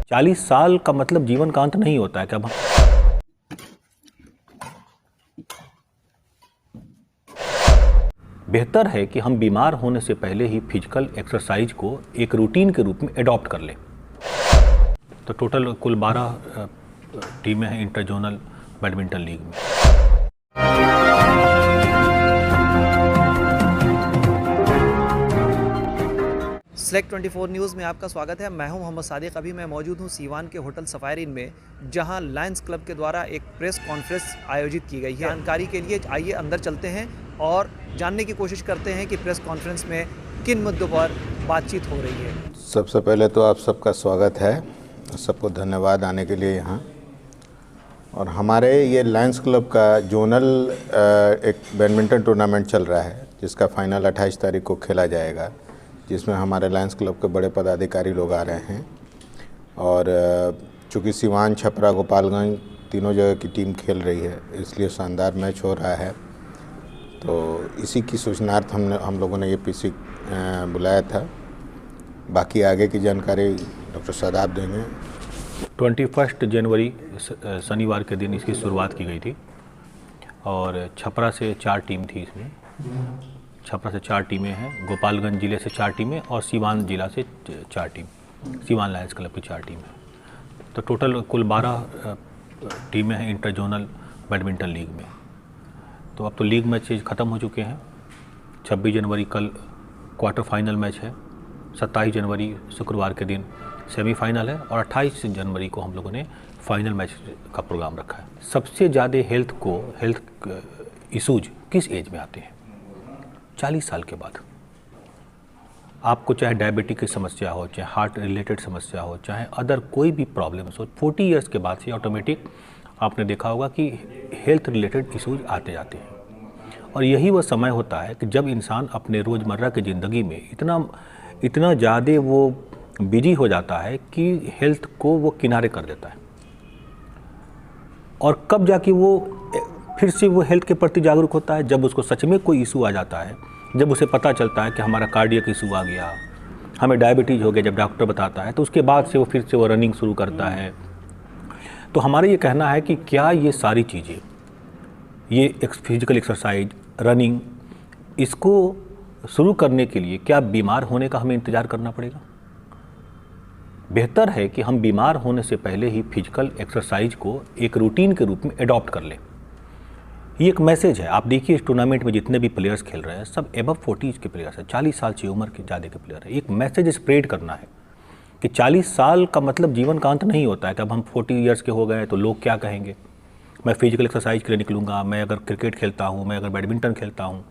40 साल का मतलब जीवन का अंत नहीं होता है। क्या बेहतर है कि हम बीमार होने से पहले ही फिजिकल एक्सरसाइज को एक रूटीन के रूप में अडॉप्ट कर लें। तो टोटल कुल 12 टीमें हैं इंटर जोनल बैडमिंटन लीग में। सेलेक्ट 24 न्यूज़ में आपका स्वागत है। मैं हूं मोहम्मद सादिक। अभी मैं मौजूद हूं सीवान के होटल सफारीन में, जहां लायंस क्लब के द्वारा एक प्रेस कॉन्फ्रेंस आयोजित की गई है। जानकारी के लिए आइए अंदर चलते हैं और जानने की कोशिश करते हैं कि प्रेस कॉन्फ्रेंस में किन मुद्दों पर बातचीत हो रही है। सबसे पहले तो आप सबका स्वागत है, सबको धन्यवाद आने के लिए यहाँ। और हमारे ये लायंस क्लब का जोनल एक बैडमिंटन टूर्नामेंट चल रहा है, जिसका फाइनल 28 तारीख को खेला जाएगा, जिसमें हमारे लायंस क्लब के बड़े पदाधिकारी लोग आ रहे हैं। और चूँकि सिवान, छपरा, गोपालगंज तीनों जगह की टीम खेल रही है, इसलिए शानदार मैच हो रहा है। तो इसी की सूचनार्थ हम लोगों ने ये पीसी बुलाया था। बाकी आगे की जानकारी डॉक्टर शादाब देंगे। 21 जनवरी शनिवार के दिन इसकी शुरुआत की गई थी और छपरा से 4 टीम थी। इसमें छपरा से 4 टीमें हैं, गोपालगंज ज़िले से 4 टीमें और सीवान ज़िला से 4 टीम, सीवान लायंस क्लब की 4 टीम है। तो टोटल कुल 12 टीमें हैं इंटर जोनल बैडमिंटन लीग में। तो अब तो लीग मैचेज ख़त्म हो चुके हैं। 26 जनवरी कल क्वार्टर फाइनल मैच है, 27 जनवरी शुक्रवार के दिन सेमीफाइनल है और 28 जनवरी को हम लोगों ने फाइनल मैच का प्रोग्राम रखा है। सबसे ज़्यादा हेल्थ इशूज किस एज में आते हैं? 40 साल के बाद। आपको चाहे डायबिटीज की समस्या हो, चाहे हार्ट रिलेटेड समस्या हो, चाहे अदर कोई भी प्रॉब्लम्स हो, 40 ईयर्स के बाद से ऑटोमेटिक आपने देखा होगा कि हेल्थ रिलेटेड इशूज आते जाते हैं। और यही वह समय होता है कि जब इंसान अपने रोज़मर्रा की ज़िंदगी में इतना ज़्यादा वो बिजी हो जाता है कि हेल्थ को वो किनारे कर देता है। और कब जाके वो फिर से वो हेल्थ के प्रति जागरूक होता है? जब उसको सच में कोई इशू आ जाता है, जब उसे पता चलता है कि हमारा कार्डियक इशू आ गया, हमें डायबिटीज़ हो गया, जब डॉक्टर बताता है, तो उसके बाद से वो फिर से वो रनिंग शुरू करता है। तो हमारा ये कहना है कि क्या ये सारी चीज़ें, ये फिजिकल एक्सरसाइज, रनिंग, इसको शुरू करने के लिए क्या बीमार होने का हमें इंतज़ार करना पड़ेगा? बेहतर है कि हम बीमार होने से पहले ही फिजिकल एक्सरसाइज को एक रूटीन के रूप में अडॉप्ट कर लें। ये एक मैसेज है। आप देखिए इस टूर्नामेंट में जितने भी प्लेयर्स खेल रहे हैं सब एबव 40 के प्लेयर्स हैं, 40 साल की उम्र के ज़्यादा के प्लेयर हैं। एक मैसेज स्प्रेड करना है कि 40 साल का मतलब जीवन का अंत नहीं होता है कि अब हम 40 ईयर्स के हो गए तो लोग क्या कहेंगे। मैं फिजिकल एक्सरसाइज के लिए निकलूँगा, मैं अगर क्रिकेट खेलता हूँ, मैं अगर बैडमिंटन खेलता हूँ,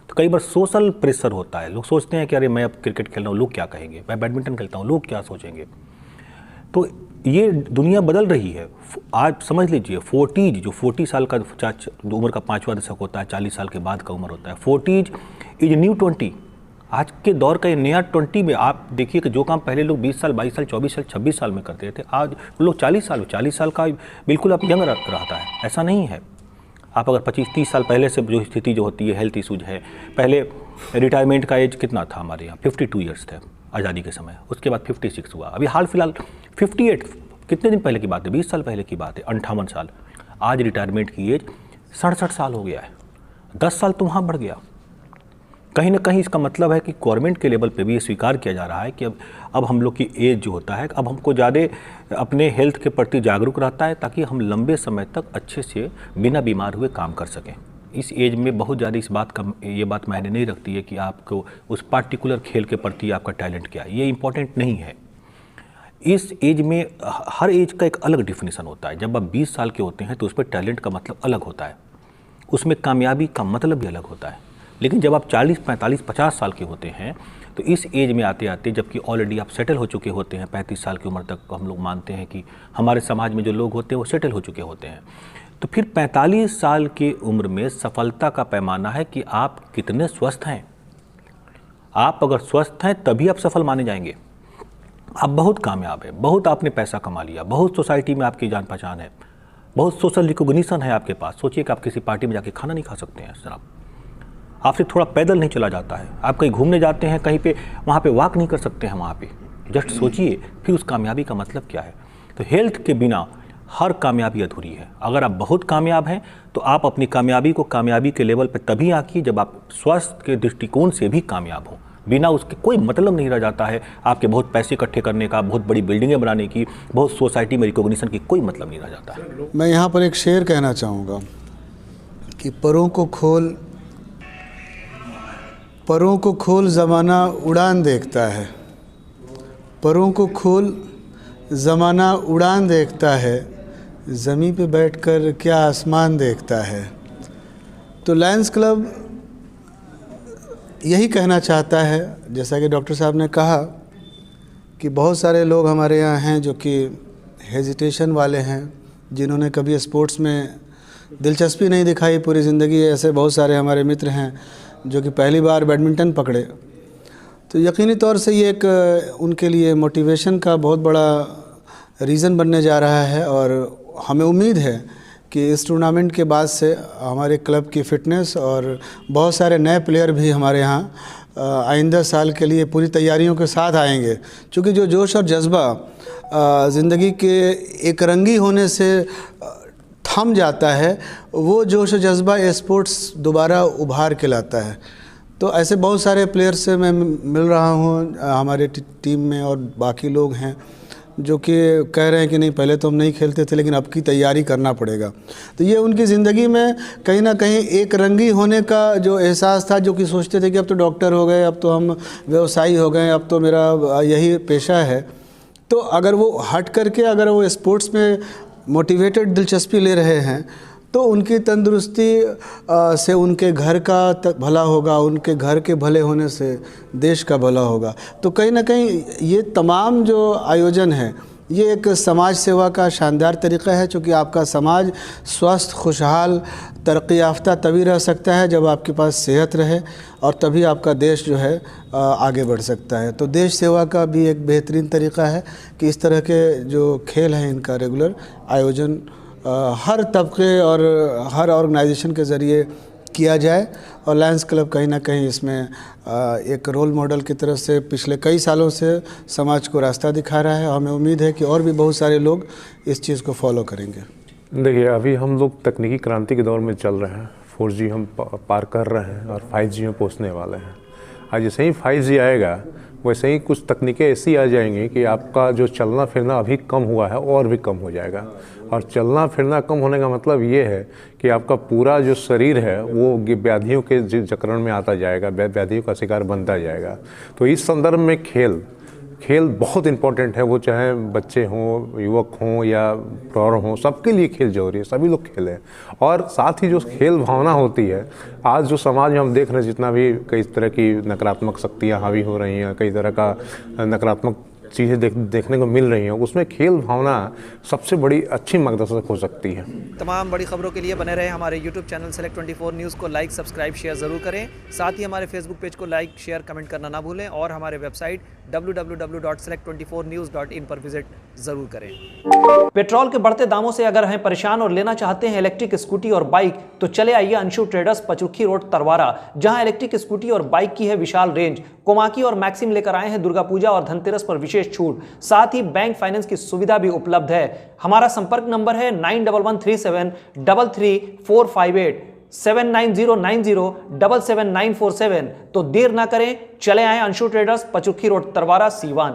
तो कई बार सोशल प्रेशर होता है। लोग सोचते हैं कि अरे मैं अब क्रिकेट खेल रहा हूँ, लोग क्या कहेंगे, मैं बैडमिंटन खेलता हूँ, लोग क्या सोचेंगे। तो ये दुनिया बदल रही है। आज समझ लीजिए 40 जो 40 साल का उम्र का 5वां दशक होता है, 40 साल के बाद का उम्र होता है। 40 इज न्यू 20। आज के दौर का ये नया 20 में आप देखिए कि जो काम पहले लोग 20 साल, 22 साल, 24 साल, 26 साल में करते थे, आज लोग 40 साल का बिल्कुल अब यंग रहता है। ऐसा नहीं है। आप अगर 25-30 साल पहले से जो स्थिति जो होती है, हेल्थ इशूज है, पहले रिटायरमेंट का एज कितना था हमारे यहाँ? 52 ईयर्स थे आज़ादी के समय, उसके बाद 56 हुआ, अभी हाल फिलहाल 58। कितने दिन पहले की बात है? 20 साल पहले की बात है, 58 साल। आज रिटायरमेंट की एज 67 साल हो गया है। 10 साल तो वहाँ बढ़ गया। कहीं ना कहीं इसका मतलब है कि गवर्नमेंट के लेवल पे भी ये स्वीकार किया जा रहा है कि अब हम लोग की एज जो होता है, अब हमको ज़्यादा अपने हेल्थ के प्रति जागरूक रहता है, ताकि हम लंबे समय तक अच्छे से बिना बीमार हुए काम कर सकें। इस एज में बहुत ज़्यादा ये बात मायने नहीं रखती है कि आपको उस पार्टिकुलर खेल के प्रति आपका टैलेंट क्या है, ये इम्पोर्टेंट नहीं है। इस एज में हर एज का एक अलग डिफिनीसन होता है। जब आप 20 साल के होते हैं तो उस पर टैलेंट का मतलब अलग होता है, उसमें कामयाबी का मतलब भी अलग होता है। लेकिन जब आप 40, 45, 50 साल के होते हैं तो इस एज में आते आते, जबकि ऑलरेडी आप सेटल हो चुके होते हैं, 35 साल की उम्र तक हम लोग मानते हैं कि हमारे समाज में जो लोग होते हैं वो सेटल हो चुके होते हैं, तो फिर 45 साल की उम्र में सफलता का पैमाना है कि आप कितने स्वस्थ हैं। आप अगर स्वस्थ हैं तभी आप सफल माने जाएंगे। आप बहुत कामयाब हैं, बहुत आपने पैसा कमा लिया, बहुत सोसाइटी में आपकी जान पहचान है, बहुत सोशल रिकॉग्निशन है आपके पास। सोचिए कि आप किसी पार्टी में जाके खाना नहीं खा सकते हैं जनाब, आपसे थोड़ा पैदल नहीं चला जाता है, आप कहीं घूमने जाते हैं कहीं पे, वहाँ पे वॉक नहीं कर सकते हैं वहाँ पे, जस्ट सोचिए फिर उस कामयाबी का मतलब क्या है। तो हेल्थ के बिना हर कामयाबी अधूरी है। अगर आप बहुत कामयाब हैं तो आप अपनी कामयाबी को कामयाबी के लेवल पर तभी आंकिए जब आप स्वास्थ्य के दृष्टिकोण से भी कामयाब हों। बिना उसके कोई मतलब नहीं रह जाता है आपके बहुत पैसे इकट्ठे करने का, बहुत बड़ी बिल्डिंगें बनाने की, बहुत सोसाइटी में रिकॉग्निशन की, कोई मतलब नहीं रह जाता है। मैं यहाँ पर एक शेर कहना चाहूँगा कि परों को खोल ज़माना उड़ान देखता है, परों को खोल ज़माना उड़ान देखता है, ज़मीं पे बैठकर क्या आसमान देखता है। तो लायंस क्लब यही कहना चाहता है, जैसा कि डॉक्टर साहब ने कहा कि बहुत सारे लोग हमारे यहाँ हैं जो कि हेजिटेशन वाले हैं, जिन्होंने कभी स्पोर्ट्स में दिलचस्पी नहीं दिखाई पूरी ज़िंदगी। ऐसे बहुत सारे हमारे मित्र हैं जो कि पहली बार बैडमिंटन पकड़े। तो यकीनी तौर से ये एक उनके लिए मोटिवेशन का बहुत बड़ा रीज़न बनने जा रहा है। और हमें उम्मीद है कि इस टूर्नामेंट के बाद से हमारे क्लब की फ़िटनेस और बहुत सारे नए प्लेयर भी हमारे यहाँ आइंदा साल के लिए पूरी तैयारियों के साथ आएंगे। क्योंकि जो जोश और जज्बा ज़िंदगी के एक रंगी होने से थम जाता है, वो जोश और जज्बा स्पोर्ट्स दोबारा उभार के लाता है। तो ऐसे बहुत सारे प्लेयर से मैं मिल रहा हूँ हमारे टीम में, और बाकी लोग हैं जो कि कह रहे हैं कि नहीं पहले तो हम नहीं खेलते थे लेकिन अब की तैयारी करना पड़ेगा। तो ये उनकी ज़िंदगी में कहीं ना कहीं एक रंगी होने का जो एहसास था, जो कि सोचते थे कि अब तो डॉक्टर हो गए, अब तो हम व्यवसायी हो गए, अब तो मेरा यही पेशा है। तो अगर वो हट करके अगर वो स्पोर्ट्स में मोटिवेटेड दिलचस्पी ले रहे हैं तो उनकी तंदुरुस्ती से उनके घर का भला होगा, उनके घर के भले होने से देश का भला होगा। तो कहीं ना कहीं ये तमाम जो आयोजन है ये एक समाज सेवा का शानदार तरीक़ा है, क्योंकि आपका समाज स्वस्थ, खुशहाल, तरक्की याफ्ता तभी रह सकता है जब आपके पास सेहत रहे, और तभी आपका देश जो है आगे बढ़ सकता है। तो देश सेवा का भी एक बेहतरीन तरीक़ा है कि इस तरह के जो खेल हैं इनका रेगुलर आयोजन हर तबके और हर ऑर्गेनाइजेशन के ज़रिए किया जाए। और लायंस क्लब कहीं ना कहीं इसमें एक रोल मॉडल की तरफ से पिछले कई सालों से समाज को रास्ता दिखा रहा है। हमें उम्मीद है कि और भी बहुत सारे लोग इस चीज़ को फॉलो करेंगे। देखिए, अभी हम लोग तकनीकी क्रांति के दौर में चल रहे हैं। 4G हम पार कर रहे हैं और 5G में पहुंचने वाले हैं। आज जैसे ही 5G आएगा वैसे ही कुछ तकनीकें ऐसी आ जाएंगी कि आपका जो चलना फिरना अभी कम हुआ है और भी कम हो जाएगा। और चलना फिरना कम होने का मतलब ये है कि आपका पूरा जो शरीर है वो व्याधियों के जकरण में आता जाएगा, व्याधियों का शिकार बनता जाएगा। तो इस संदर्भ में खेल बहुत इम्पोर्टेंट है। वो चाहे बच्चे हों, युवक हों या प्रौढ़ हों, सबके लिए खेल जरूरी है। सभी लोग खेलें। और साथ ही जो खेल भावना होती है, आज जो समाज में हम देख रहे हैं जितना भी कई तरह की नकारात्मक शक्तियाँ हावी हो रही हैं, कई तरह का नकारात्मक चीज़ें देखने को मिल रही हैं, उसमें खेल भावना सबसे बड़ी अच्छी मार्गदर्शक हो सकती है। तमाम बड़ी खबरों के लिए बने रहे हमारे YouTube चैनल सेलेक्ट 24 न्यूज़ को लाइक, सब्सक्राइब, शेयर ज़रूर करें। साथ ही हमारे फेसबुक पेज को लाइक, शेयर, कमेंट करना ना भूलें, और हमारे वेबसाइट www.select24news.in पर विजिट ज़रूर करें। पेट्रोल के बढ़ते दामों से अगर हैं परेशान और लेना चाहते हैं इलेक्ट्रिक स्कूटी और बाइक, तो चले आइए अंशु ट्रेडर्स, पचरुखी रोड, तरवारा, जहां इलेक्ट्रिक स्कूटी और बाइक की है विशाल रेंज। कोमाकी और मैक्सिम लेकर आए हैं दुर्गा पूजा और धनतेरस पर विशेष छूट। साथ ही बैंक फाइनेंस की सुविधा भी उपलब्ध है। हमारा संपर्क नंबर है 9113733458, 7909077947। तो देर ना करें, चले आए अंशु ट्रेडर्स, पचरुखी रोड, तरवारा, सीवान।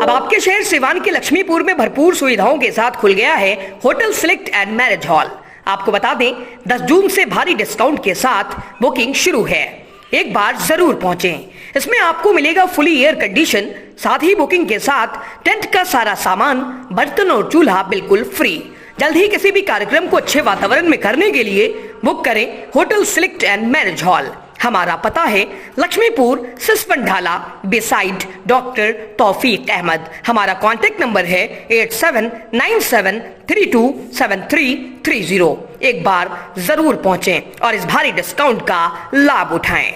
अब आपके शहर सीवान के लक्ष्मीपुर में भरपूर सुविधाओं के साथ खुल गया है hotel select and marriage hall. आपको बता दें 10 जून से भारी डिस्काउंट के साथ बुकिंग शुरू है। एक बार जरूर पहुंचें। इसमें आपको मिलेगा फुली एयर कंडीशन, साथ ही बुकिंग के साथ टेंट का सारा सामान, बर्तन और चूल्हा बिल्कुल फ्री। जल्द ही किसी भी कार्यक्रम को अच्छे वातावरण में करने के लिए बुक करें hotel select and marriage hall. हमारा पता है लक्ष्मीपुर, सिसवन ढाला, बिसाइड डॉक्टर तौफीक अहमद। हमारा कॉन्टेक्ट नंबर है 8797327330। एक बार जरूर पहुंचें और इस भारी डिस्काउंट का लाभ उठाएं।